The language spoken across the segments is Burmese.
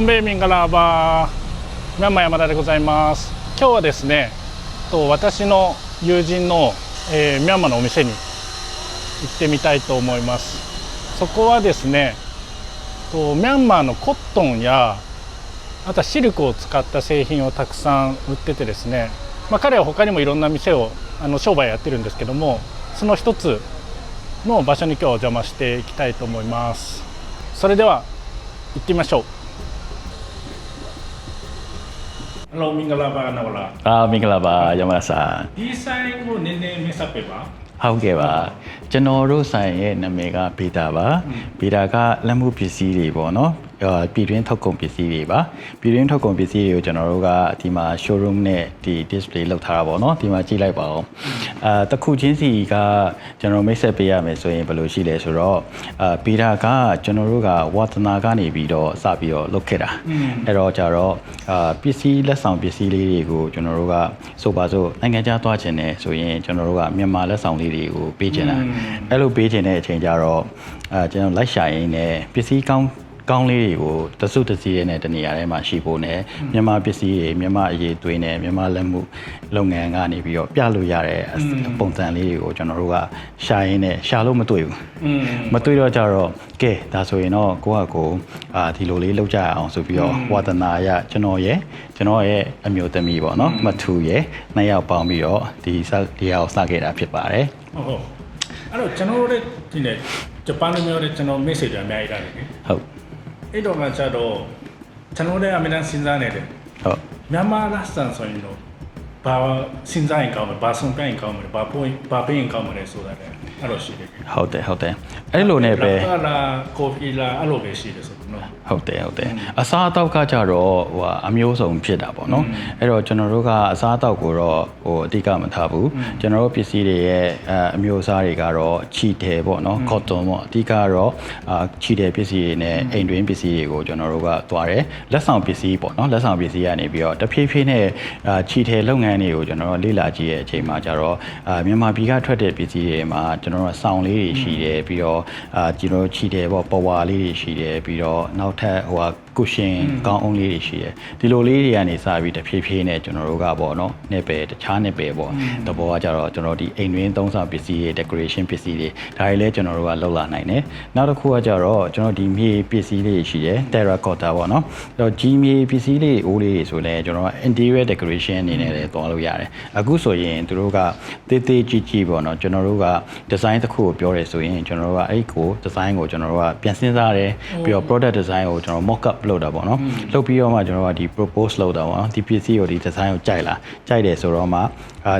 ンベイミンガラバーミャンマー山田でございます。今日はですね私の友人の、ミャンマーのお店に行ってみたいと思います。そこはですねミャンマーのコットンやあとはシルクを使った製品をたくさん売っててですね、彼は他にもいろんな店を商売やってるんですけども、その一つの場所に今日はお邪魔していきたいと思います。それでは行ってみましょう。Hello မင်္ဂလာပါနော်လား။မင်္ဂလာပါရမစာ။ဒီဆိုင်ကိုနည်းနည်းမြတ်ပေးပါ။ဟုတ်ကဲ့ပါ။ကျွန်တော်တို့ဆိုင်ရဲ့နာမည်ကဗီတာပါ။ဗီတာကလက်မှုပစ္စည်းတွေပေါ့နော်။ပြည်တွင်းထုတ်ကုန်ပစ္စည်းတွေပါ။ပြည်တွင်းထုတ်ကုန်ပစ္စည်းတွေကိုကျွန်တော်တို့ကဒီမှာ showroom နဲ့ဒီ display လုပ်ထားတာပေါ့နော်။ဒီမှာကြည့်လိုက်ပါဦး။တစ်ခုချင်းစီကကျွန်တော်မိတ်ဆက်ပေးရမယ်ဆိုရင်ဘယ်လိုရှိလဲဆိုတော့ဗီတာကကျွန်တော်တို့ကဝါသနာကနေပြီးတော့စပြီးတော့လုပ်ခဲ့တာ။အဲ့တော့ကြတော့ပစ္စည်းလက်ဆောင်ပစ္စည်းလေးတွေကိုကျွန်တော်တို့ကဆိုပါစို့နိုင်ငံခြားသွားခြင်းနဲ့ဆိုရင်ကျွန်တော်တို့ကမြန်မာလက်ဆောင်လေးတွေကိုပေးခြင်းတာအဲ့လိုပေးခြင်းတဲ့အချိန်ကျတော့ကျွန်တော်လိုက်ရှာရင်းနဲ့ပစ္စည်းကောင်းလေးတွေကိုတစုတစည်းနဲ့တနေရာထဲမှာရှိဖို့နဲ့မြန်မာပစ္စည်းတွေမြန်မာအရေးသွေးနဲ့မြန်မာလက်မှုလုပ်ငန်းကနေပြီးတော့ပြလို့ရတဲ့ပုံစံလေးတွေကိုကျွန်တော်တို့ကရှာရင်းနဲ့ရှာလို့မတွေ့ဘူးမတွေ့တော့ကြတော့ကဲဒါဆိုရင်တော့ကိုယ့်ဒီလိုလေးလုပ်ကြရအောင်ဆိုပြီးတော့ဝါသနာရကျွန်တော်ရဲ့အမျိုးသမီးပေါ့နော်မထူရဲ့နှစ်ယောက်ပေါင်းပြီးတော့ဒီဟာကိုစခဲ့တာဖြစ်ပါတယ်ဟုတ်အဲ့တော့ကျွန်တော်တို့ဒီနေ့ဂျပန်လိုမျိုးတဲ့ကျွန်တော် message အများကြီးရတယ်ဟုတ်အဲ့တော့မှကျတော့ကျွန်တော်လည်းအများကြီးစဉ်းစားနေတယ်ဟုတ်မြန်မာလက်ဆန်ဆိုရင်တော့ဘာစဉ်းစားရင်ကောင်းမလဲဘာဆုံးပြရင်ကောင်းမလဲဘာပေးရင်ကောင်းမလဲဆိုတာလည်းအဲ့လိုရှိတယ်ဟုတ်တယ်အဲ့လိုနဲ့ပဲကော်ဖီလာအဲ့လိုပဲရှိတယ်ဆိုတော့ဟုတ်တယ်အစားအသောက်ကကြတော့အမျိုးစုံဖြစ်တာပေါ့နော်အဲ့တော့ကျွန်တော်တို့ကအစားအသောက်ကိုတော့အဓိကမထားဘူးကျွန်တော်တို့ပစ္စည်းတွေရဲ့အမျိုးအစားတွေကတော့ချီတယ်ပေါ့နော် cotton ပေါ့အဓိကတော့ချီတယ်ပစ္စည်းတွေနဲ့အိမ်တွင်းပစ္စည်းတွေကိုကျွန်တော်တို့ကသွားတယ်လက်ဆောင်ပစ္စည်းပေါ့နော်လက်ဆောင်ပစ္စည်းကနေပြီးတော့တဖြည်းဖြည်းနဲ့ချီတယ်လုပ်ငန်းတွေကိုကျွန်တော်တို့လေ့လာကြည့်ရဲ့အချိန်မှာကြတော့မြန်မာပြည်ကထွက်တဲ့ပစ္စည်းတွေမှာကျွန်တော်တို့ဆောင်းလေးတွေရှိတယ်ပြီးတော့ကျွန်တော်ချီတယ်ပေါ့ပဝါလေးတွေရှိတယ်ပြီးတော့နောက်ထပ်ကုရှင်ကောင်းအောင်လေးတွေရှိတယ်ဒီလိုလေးတွေကနေစပြီးတဖြည်းဖြည်းနဲ့ကျွန်တော်တို့ကပေါ့နော်နယ်ပယ်တခြားနယ်ပယ်ပေါ့တဘောကကြတော့ကျွန်တော်ဒီအိမ်တွင်းသုံးဆောင်ပစ္စည်းတွေ decoration ပစ္စည်းတွေဒါတွေလည်းကျွန်တော်တို့ကလောက်လာနိုင်တယ်နောက်တစ်ခုကကြတော့ကျွန်တော်ဒီမြေပစ္စည်းလေးရှိတယ် terracotta ပေါ့နော်အဲ့တော့ဒီမြေပစ္စည်းလေးအိုးလေးတွေဆိုလဲကျွန်တော်က interior decoration အနေနဲ့လည်းသွားလို့ရတယ်အခုဆိုရင်သူတို့ကတေးသေးကြီးပေါ့နော်ကျွန်တော်တို့က design တစ်ခုကိုပြောရဲဆိုရင်ကျွန်တော်တို့ကအဲ့ကို design ကိုကျွန်တော်တို့ကပြန်စဉ်းစားတယ်ပြီးတော့ product design ကိုကျွန်တော် mock up လုပ်တာပေါ့နော်လုပ်ပြီးတော့မှကျွန်တော်ကဒီ propose လုပ်တာပေါ့နော်ဒီပစ္စည်းကိုဒီ design ကိုကြိုက်တယ်ဆိုတော့မှ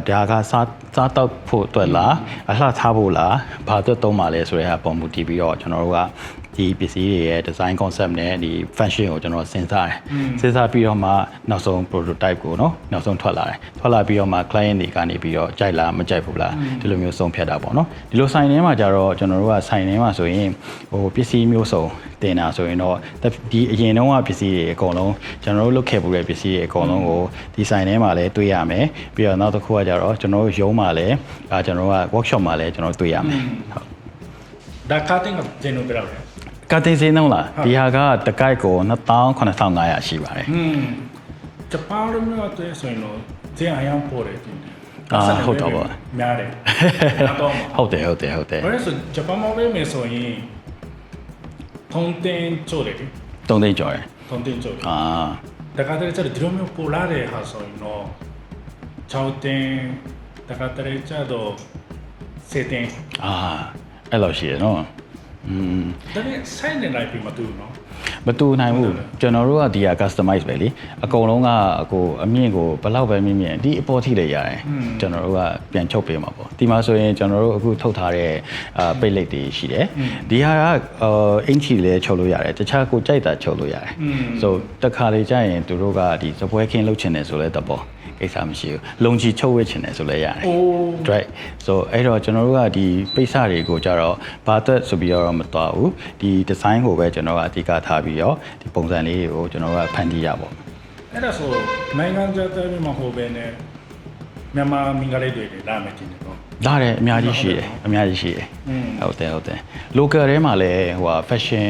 ဒါကစားတောက်ဖို့အတွက်လားအလှထားဖို့လားဘာအတွက်သုံးပါလဲဆိုတဲ့ဟာပုံမူတည်ပြီးတော့ကျွန်တော်တို့ကဒီပစ္စည်းတွေရဲ့ design concept နဲ့ဒီ function ကိုကျွန်တော်စဉ်းစားပြီးတော့မှနောက်ဆုံး prototype ကိုเนาะနောက်ဆုံးထွက်လာပြီးတော့မှ client တွေကနေပြီးတော့ကြိုက်လားမကြိုက်ဘူးလားဒီလိုမျိုးဆုံးဖြတ်တာပေါ့เนาะဒီလိုဆိုင်ထဲမှာကြတော့ကျွန်တော်တို့ကဆိုင်ထဲမှာဆိုရင်ပစ္စည်းမျိုးစုံတင်တာဆိုရင်တော့ဒီအရင်တုန်းကပစ္စည်းတွေအကုန်လုံးကျွန်တော်တို့လုပ်ခဲ့ပူတဲ့ပစ္စည်းတွေအကုန်လုံးကိုဒီဆိုင်ထဲမှာလည်းတွေ့ရမယ်ပြီးတော့နောက်တစ်ခုကကြတော့ကျွန်တော်တို့ရုံးမှာလည်းကျွန်တော်တို့က workshop မှာလည်းကျွန်တော်တွေ့ရမယ်ဟုတ်ဒါကာတင်ကဂျန်နိုပြရတယ်ကတင်စင်းတော့လားဒီဟာကတကိုက်ကို29,500ရှိပါတယ်ဂျပန်လိုမျိုးတဲ့ဆိုရင်တော့ဈေးအရင်ပေါ်တယ်ဟုတ်တော့ပါများတယ်ဟုတ်တယ်ဘာလို့ဆိုဂျပန်မှာပဲမယ်ဆိုရင်3တင်ကျော်တယ်3တင်ကျော်တယ်3တင်ကျော်ဒါကတည်းကဒီလိုမျိုးပေါ်လာတဲ့ဟာဆိုရင်တော့6တင်ဒါကတည်းကတော့7တင်အဲ့လိုရှိရနော်ဒါနဲ့ဆိုင်နေလိုက်ပြီးမတူနော်မတူနိုင်ဘူးကျွန်တော်တို့ကဒီဟာ customize ပဲလေအကုန်လုံးကအမြင့်ကိုဘယ်လောက်ပဲမြင့်ဒီအပေါ်ထိလည်းရတယ်ကျွန်တော်တို့ကပြန်ချုပ်ပေးမှာပေါ့ဒီမှာဆိုရင်ကျွန်တော်တို့အခုထုတ်ထားတဲ့ပိတ်လိပ်တွေရှိတယ်ဒီဟာကအင်ချီလည်းချုပ်လို့ရတယ်တခြားကိုကြိုက်တာချုပ်လို့ရတယ်ဆိုတခါလေကြာရင်သူတို့ကဒီစပွဲခင်းလုပ်ချင်တယ်ဆိုလဲတပေါ်ကိစ္စမရှိဘူးလုံချီချုပ်ဝဲချင်တယ်ဆိုလဲရတယ် right so အဲ့တော့ကျွန်တော်တို့ကဒီပိတ်စတွေကိုကြတော့ဘာသက်ဆိုပြီးတော့မတော်ဘူးဒီ design ကိုပဲကျွန်တော်ကအဓိကထားပြီးတော့ဒီပုံစံလေးတွေကိုကျွန်တော်ကဖန်တီးရပါအဲ့ဒါဆိုနိုင်ငံခြားသားတွေမှာဟိုပဲနဲ့ မြန်မာမင်္ဂလာတွေလာမယ်တင်တယ်ပေါ့ ဒါတယ်အများကြီးရှိတယ်အများကြီးရှိတယ်ဟုတ်တယ် local ထဲမှာလည်းဟိုဟာ fashion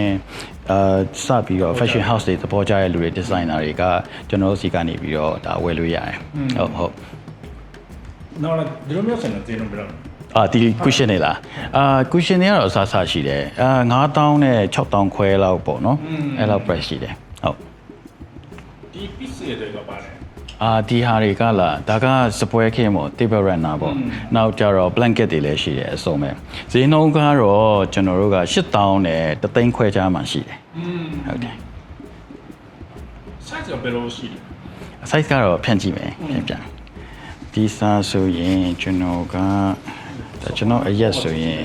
စပြီးတော့ fashion house တွေသဘောကျတဲ့လူတွေ designer တွေကကျွန်တော်တို့စီကနေပြီးတော့ဒါဝယ်လို့ရတယ်ဟုတ် နော်ဒီလိုမျိုးဆန်တဲ့နော်ဘယ်လိုဒီ cushion တွေလားcushion တွေကတော့အစားရှိတယ်9000နဲ့6000ခွဲလောက်ပေါ့နော်အဲ့လောက် price ရှိတယ်ဟုတ်ဒီ piece တွေကပါတယ်ဒီဟာတွေကလာဒါကစပွဲခင်းပေါ့ table runner ပေါ့နောက်ကြတော့ blanket တွေလည်းရှိတယ်အစုံပဲဈေးနှုန်းကတော့ကျွန်တော်တို့က8000နဲ့3သိန်းခွဲကြားမှာရှိတယ်ဟုတ်တယ် size ကဘယ်လိုရှိလဲ size ကတော့ဖြန့်ကြည့်မယ်ပြန်ဒီစားဆိုရင်ကျွန်တော်အရက်ဆိုရင်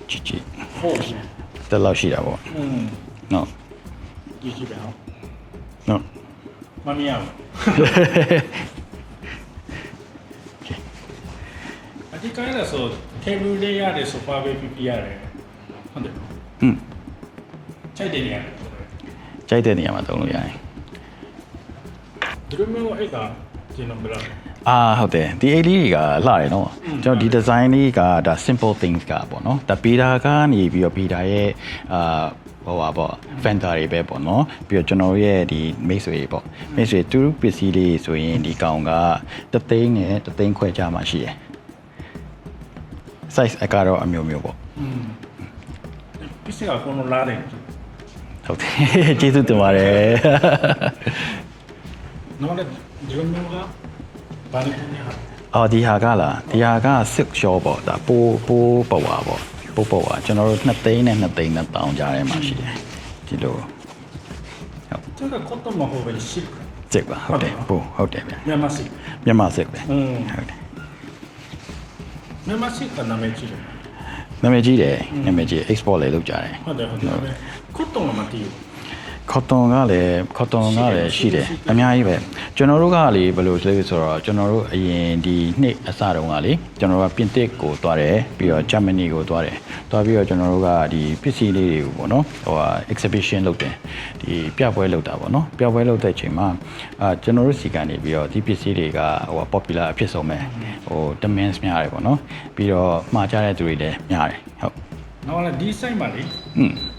ကြည့်ဟုတ်တယ်လောက်ရှိတာပေါ့နော်ကြည့်ပဲဟုတ်နော်မမီယာအဒီကိုင်းလာဆို table လေးရတယ်ဆိုပါပဲပြပြရတယ်ဟုတ်တယ်ချိုက်တဲ့နေရာကြိုက်တဲ့နေရာမှာသုံးလို့ရတယ်ဒီလိုမျိုးအဲ့ဒါကျင်းတော့ဘယ်လိုဟုတ်တယ်ဒီအိတ်လေးတွေကလှတယ်နော်ကျွန်တော်ဒီ design လေးကဒါ simple things ကပေါ့နော်ဒါပေတာကနေပြီးတော့ပေတာရဲ့ဟိုပါပေါ့ Fender တွေပဲပေါ့နော်ပြီးတော့ကျွန်တော်ရဲ့ဒီမိတ်ဆွေတွေပေါ့မိတ်ဆွေသူပစ္စည်းလေးဆိုရင်ဒီကောင်က3သိန်းနဲ့3သိန်းခွဲကြားမှာရှိတယ် size အကတော့အမျိုးမျိုးပေါ့ပစ္စည်းကကိုလိုလားတယ်ဟုတ်တယ်ကျေးဇူးတင်ပါတယ်နော်ဒီလိုမျိုးကဘာလို့လဲဒီဟာကလားဒီဟာက silk shawl ပေါ့ဒါပိုးပဝါပေါ့ပိုးပဝါကျွန်တော်တို့2သိန်းနဲ့2သိန်းနဲ့တောင်းကြထဲမှာရှိတယ်ဒီလိုဟုတ်ဒါက cotton မဟုတ်ပဲ silk စစ်ပါဟုတ်တယ်ဟုတ်တယ်ဗျမြန်မာ silk ပဲဟုတ်တယ်မြန်မာ silk ကနာမည်ကြီးတယ်နာမည်ကြီးတယ်နာမည်ကြီး export လည်းလုပ်ကြတယ်ဟုတ်တယ် cotton မတည်ဘူးcotton ကလည်းရှိတယ်အများကြီးပဲကျွန်တော်တို့ကလေဘယ်လိုလဲဆိုတော့ကျွန်တော်တို့အရင်ဒီနှစ်အစတုန်းကလေကျွန်တော်တို့ကပြင်သစ်ကိုသွားတယ်ပြီးတော့ဂျာမနီကိုသွားတယ်သွားပြီးတော့ကျွန်တော်တို့ကဒီပစ္စည်းလေးတွေကိုပေါ့နော်exhibition လုပ်တယ်ဒီပြပွဲလုပ်တာပေါ့နော်ပြပွဲလုပ်တဲ့အချိန်မှာကျွန်တော်တို့စီကနေပြီးတော့ဒီပစ္စည်းတွေကpopular အဖြစ်ဆုံးပဲdemands များတယ်ပေါ့နော်ပြီးတော့မှာကြတဲ့သူတွေလည်းများတယ်ဟုတ်နောက်လည်းဒီ site မှာလေ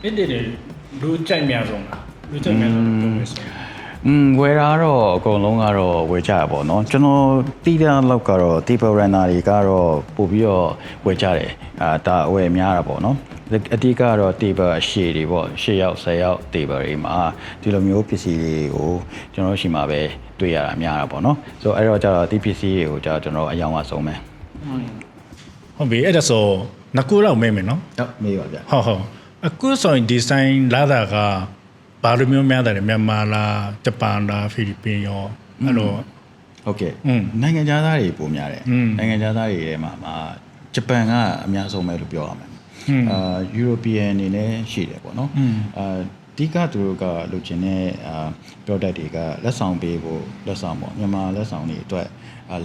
အဲ့ဒီလူကြိုက်များဆုံးလားလူကြိုက်များဆုံးပုံပဲဆိုဝယ်တာတော့အကုန်လုံးကတော့ဝယ်ကြရပါတော့เนาะကျွန်တော်တီးတဲ့လောက်ကတော့ table runner တွေကတော့ပို့ပြီးတော့ဝယ်ကြတယ်ဒါအဝယ်များတာပေါ့เนาะအတိကတော့ table အရှည်တွေပေါ့10ယောက်10ယောက် table တွေမှာဒီလိုမျိုးပစ္စည်းတွေကိုကျွန်တော်ရှိမှာပဲတွေ့ရတာများတာပေါ့เนาะဆိုတော့အဲ့တော့ကျတော့ဒီပစ္စည်းတွေကိုကျွန်တော်အယောင်အဆုံးပဲဟုတ်ပြီအဲ့ဒါဆိုနှစ်ခုတော့မေးမယ်နော်ဟုတ်မေးပါဗျဟုတ်အခုဆိုရင်ဒီဇိုင်းလာတာကဘာလိုမျိုးများတယ်မြန်မာလားဂျပန်လားဖိလစ်ပင်ရောအဲ့လိုဟုတ်ကဲ့နိုင်ငံခြားသားတွေပုံများတယ်နိုင်ငံခြားသားတွေထဲမှာဂျပန်ကအများဆုံးပဲလို့ပြောရမယ်European အနေနဲ့ရှိတယ်ပေါ့နော်အဓိကသူတို့ကလုပ်ချင်တဲ့product တွေကလက်ဆောင်ပေးဖို့လက်ဆောင်ပေါ့မြန်မာလက်ဆောင်တွေအတွက်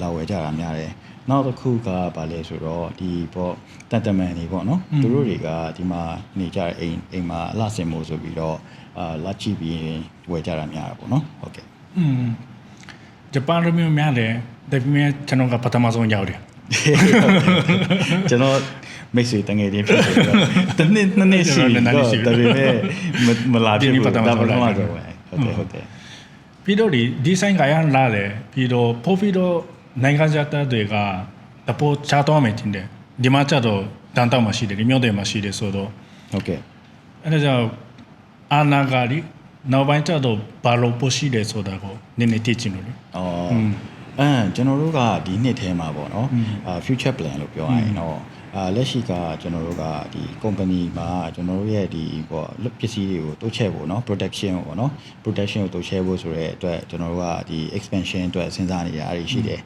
လာဝယ်ကြတာများတယ်နောက်တစ်ခုကဘာလဲဆိုတော့ဒီပေါ့တန်တမန်တွေပေါ့နော်သူတို့တွေကဒီမှာနေကြတဲ့အိမ်မှာအလှဆင်မို့ဆိုပြီးတော့လာကြည့်ပြီးဝယ်ကြတာများတာပေါ့နော်ဟုတ်ကဲ့ဂျပန်လိုမျိုးများတယ်ဒါပေမဲ့ကျွန်တော်ကပထမဆုံးရောက်တယ်ကျွန်တော်မိတ်ဆွေတငယ်ချင်းဖြစ်တယ်တနေ့ရှိပြီဒါပေမဲ့မလာဖြစ်ဘူးဒါပထမဆုံးပဲဟုတ်တယ်ပြီးတော့ဒီဆိုင်ကရလာတယ်ပြီးတော့ပို့ပြီးတော့နိုင်ငံခြားသားတွေကတပိုးချတော့မယ်တင်တယ်ဒီမှာကျတော့တန်တောက်မှရှိတယ်ဒီမြို့တွေမှာရှိတယ်ဆိုတော့ဟုတ်ကဲ့အဲ့ဒါကြောင့်အာနာဂါရီနောက်ပိုင်းကျတော့ဘာလို့ပို့ရှိတယ်ဆိုတာကိုနည်းနည်းသိချင်လို့လေကျွန်တော်တို့ကဒီနှစ်ထဲမှာပေါ့နော်future plan လို့ပြောရရင်တော့လက်ရှိကကျွန်တော်တို့ကဒီ company မှာကျွန်တော်တို့ရဲ့ဒီပေါ့ပစ္စည်းတွေကိုတိုးချဲ့ဖို့เนาะ production ကိုပေါ့နော် production ကိုတိုးချဲ့ဖို့ဆိုတဲ့အတွက်ကျွန်တော်တို့ကဒီ expansion အတွက်စဉ်းစားနေတာအဲ့ဒီရှိတယ်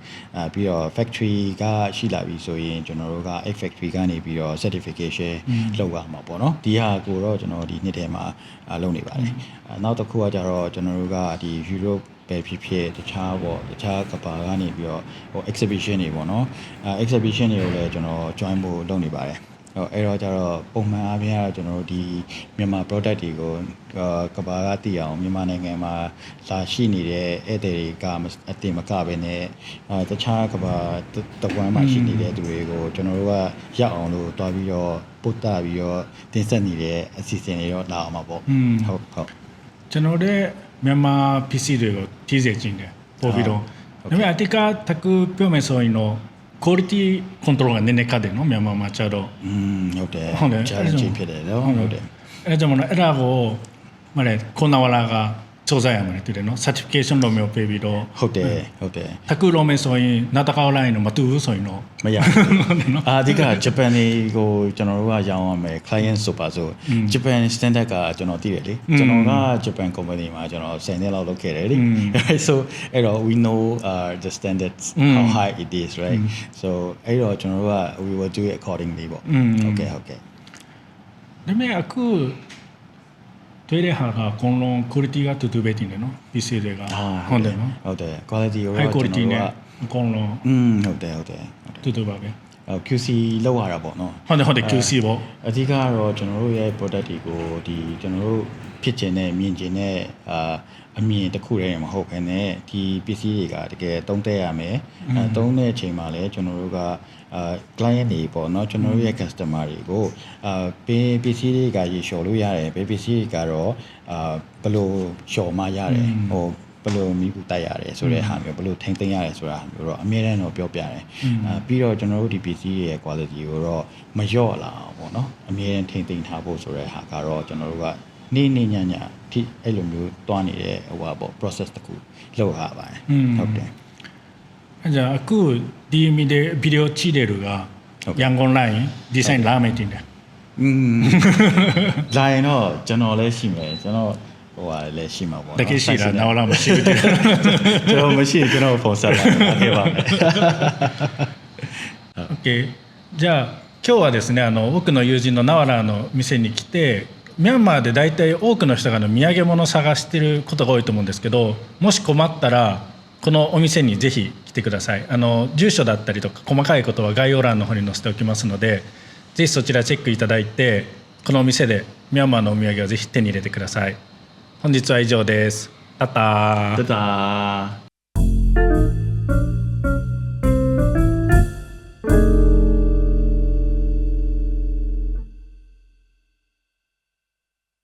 ပြီးတော့ factory ကရှိလာပြီဆိုရင်ကျွန်တော်တို့ကအဲ့ factory ကနေပြီးတော့ certification လုပ်ရမှာပေါ့နော်ဒီဟာကိုတော့ကျွန်တော်ဒီနှစ်ထဲမှာလုပ်နေပါတယ်နောက်တစ်ခုကကြတော့ကျွန်တော်တို့ကဒီ Europe ပဲဖြစ်ဖြစ်တခြားကဘာကနေပြီးတော့exhibition တွေပေါ့နော်exhibition တွေကိုလည်းကျွန်တော် join ဖို့လုပ်နေပါတယ် ဟိုအဲ့တော့ကျတော့ပုံမှန်အားဖြင့်ကတော့ကျွန်တော်တို့ဒီမြန်မာ product တွေကိုကဘာကတည်အောင်မြန်မာနိုင်ငံမှာလာရှိနေတဲ့ဧည့်သည်တွေကအတင်မကပဲနဲ့တခြားကဘာတကွမ်းမှာရှိနေတဲ့သူတွေကိုကျွန်တော်တို့ကရောက်အောင်လို့တွားပြီးတော့ပို့တာပြီးတော့တင်ဆက်နေတဲ့အစီအစဉ်တွေတော့လာအောင်ပါပေါ့ဟုတ် ကျွန်တော်တို့မြန်မာပစ္စည်းတွေကိုထိစေခြင်းတယ်ပို့ပြီးတော့ဒါပေမဲ့အတိကတကူပြောမယ်ဆိုရင်တော့ quality control ကနည်းနည်းကတယ်နော်မြန်မာမှာကျတော့ဟုတ်တယ် challenge ဖြစ်တယ်နော်ဟုတ်တယ်အဲ့ကြောင့်မလို့အဲ့ဒါကိုမလဲခွန်နာဝလာကစူးစမ်းရမှာတူတယ်နော် certification လိုမျိုးပေးပြီးတော့ဟုတ်တယ်တကူလိုမယ်ဆိုရင်နောက်တစ်ခါလိုက်ရင်တော့မတူဘူးဆိုရင်တော့မရဘူးအဓိကဂျပန်တွေကိုကျွန်တော်တို့ကရောင်းရမယ် client ဆိုပါဆိုဂျပန် standard ကကျွန်တော်သိတယ်လေကျွန်တော်ကဂျပန် company မှာကျွန်တော်10နှစ်လောက်လုပ်ခဲ့တယ်လေ so အဲ့တော့ we know the standards how high it is right so အဲ့တော့ကျွန်တော်တို့က we will do it accordingly ပေါ့ဟုတ်ကဲ့ဒါပေမဲ့အခုတွေ့တဲ့ဟာကအကုန်လုံး quality ကတူတူပဲတင်တယ်နော် PC တွေကဟုတ်တယ်နော်ဟုတ်တယ် quality ကို high quality နဲ့အကုန်လုံးဟုတ်တယ်တူတူပါပဲQC လောက်ရတာပေါ့နော်ဟုတ်တယ် QC ပေါ့အဓိကကတော့ကျွန်တော်တို့ရဲ့ product တွေကိုဒီကျွန်တော်တို့ဖြစ်ကျင်တဲ့မြင်ကျင်တဲ့အမြင်တစ်ခုတည်းမဟုတ်ဘဲနဲ့ဒီပစ္စည်းတွေကတကယ်သုံးသပ်ရမယ်သုံးတဲ့အချိန်မှာလည်းကျွန်တော်တို့ကclient တွေပေါ့เนาะကျွန်တော်တို့ရဲ့ customer တွေကိုပေးပစ္စည်းတွေကရေလျှော်လို့ရတယ်ပေးပစ္စည်းတွေကတော့ဘယ်လိုလျှော်မှရတယ်ဟိုဘယ်လိုမိဘူးတိုက်ရတယ်ဆိုတဲ့ဟာမျိုးဘယ်လိုထိမ့်သိမ်းရတယ်ဆိုတာမျိုးတော့အမြဲတမ်းတော့ပြောပြတယ်ပြီးတော့ကျွန်တော်တို့ဒီပစ္စည်းတွေရဲ့ quality ကိုတော့မလျော့လာအောင်ပေါ့เนาะအမြဲတမ်းထိမ့်သိမ်းထားဖို့ဆိုတဲ့ဟာကတော့ကျွန်တော်တို့ကနေညထိအဲ့လိုမျိုးတွားနေတဲ့ဟိုပါပေါ့ process တခုလုပ်ရပါတယ်ဟုတ်တယ်အဲ့ဒါအခုဒီဗီဒီယိုကြည့်တဲ့လူကရန်ကုန်လိုက်ဒီဇိုင်းလာမယ်တင်တယ်လာရင်တော့ကျွန်တော်လည်းရှိမယ်ကျွန်တော်ဟိုဟာလည်းရှိမှာပေါ့တကယ်ရှိတာတော့လာမရှိဘူးကျွန်တော်မရှိရင်ကျွန်တော်ဖုန်းဆက်လာခဲ့ပါမယ်Okay じゃあ今日はですね多くの友人のナワラの店に来てミャンマーで大体多くの人が土産物を探していることが多いと思うんですけどもし困ったらこのお店にぜひ来てください住所だったりとか細かいことは概要欄の方に載せておきますのでぜひそちらチェックいただいてこのお店でミャンマーのお土産をぜひ手に入れてください本日は以上です。タタ